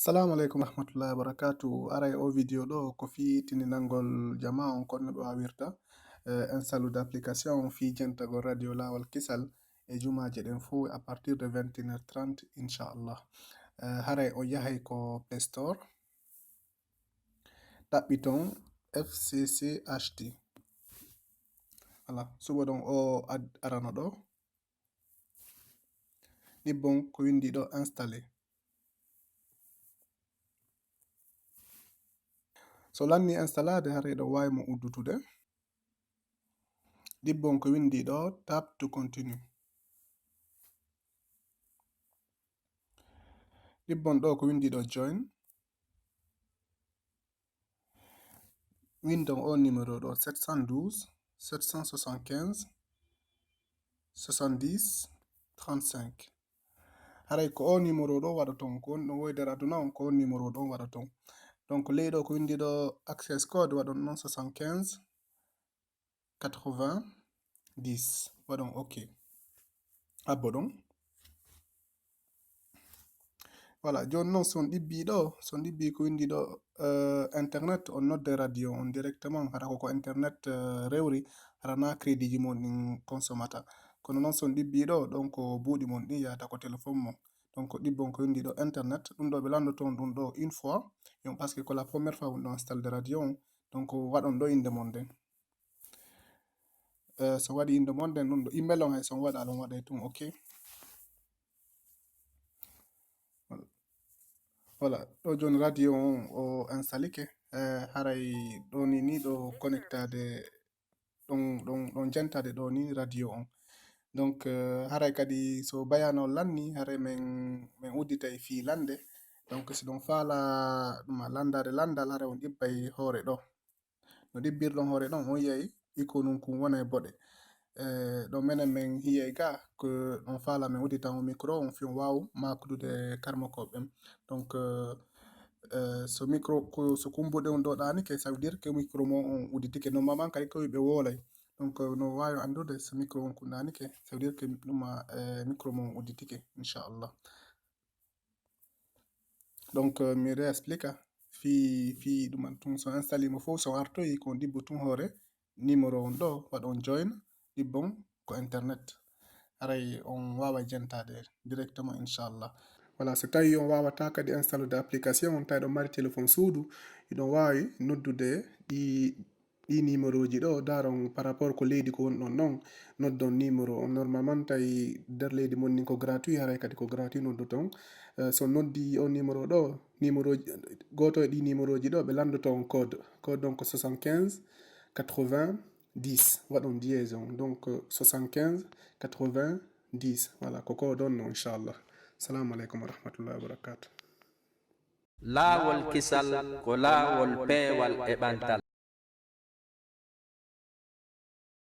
Assalamu alaikum warahmatullahi wabarakatuh. Aray o video ɗo ko fi tininangol jama on kon no ɓe wawirta installe d'application fi jentagol radio lawol kisal e jumaje ɗen fuu à partir de 21h30 inchallah. Haray o yahay ko Play Store ɗaɓɓiton FCCHD. Voilà, suba ɗon o arano ɗo ɗibbon ko windi ɗo installé. So lanni installade haray ɗo wawi mo uddutude ɗibbon ko windi ɗo tap to continue. ɗibbon ɗo ko windi ɗo join. Windon o numéro ɗo 712 775 70 35. Haray ko o numéro ɗo waɗa ton ko no woyder aduna on ko numéro ɗo waɗa ton. Donc ley ɗo ko windi ɗo access code waɗon non 75 80 10 waɗon ok abbo ɗon. Voilà, joni non son ɗibbi ɗo son ɗibbi ko windi ɗo internet on nodde radio on directement hara ko internet rewri hara na crédit ji mon ɗin consommata kono non son ɗibbi ɗo donc buuɗi mon ɗin yata ko téléphone mon. Donc ɗibbon ko windi ɗo internet ɗum ɗo ɓe landoton ɗum ɗo une fois parce que ko la première fois on installe de radio on donc waɗon ɗo inde mon nden. So waɗi inde mon nden ɗum ɗo email on hay son waɗa alon waɗay tum ok. Voilà, ɗo joni radio on o installike haray ɗo ni ɗo connectade ɗon jentade ɗo ni radio on. Donc haray kadi so bayano lanni haray min udditay fi lande. Donc si ɗon faala ɗum landade landal haray on ɗibbay hoore ɗo no ɗibbirɗon hoore ɗon on yiyay icône kun wona e boɗe. ɗo menen min hiyay ga ko on faala min udditan o micro on fi on waw makdude karmakoɓɓen. Donc so micro ko so kumbuɗe on ɗo ɗanike ça veut dire que micro mo on udditike normalement kadi ko ɓe wolay. Donc no wawi andude so micro on kundanike ça veut dire que ɗuma micro mo on udditike inchallah. Donc mi réexplique fi ɗum tun so installe mo fof so artoyi ko ɗibbo tun hoore numéro on ɗo waɗon join ɗibbon ko internet haray on wawa jentade directement inchallah. Voilà, so tawi on wawata kadi installe de application on tawi ɗon mari téléphone suudu iɗon wawi noddude ɗi numéro ji ɗo daron par rapport ko leydi ko wonɗon non noddon numéro on normalement tawi nder leydi mon ni ko gratuit haray kadi ko gratuit noddoton. So noddi o numéro ɗo numéro goto e ɗi numéro ji ɗo ɓe landoton code donc 75 80 10 waɗon dièse on donc 75 80 10 voilà koko ɗon no inchallah. Assalamu alaikum warahmatullahi wabarakatuh. Laawol kisal ko laawol peewal e ɓantal.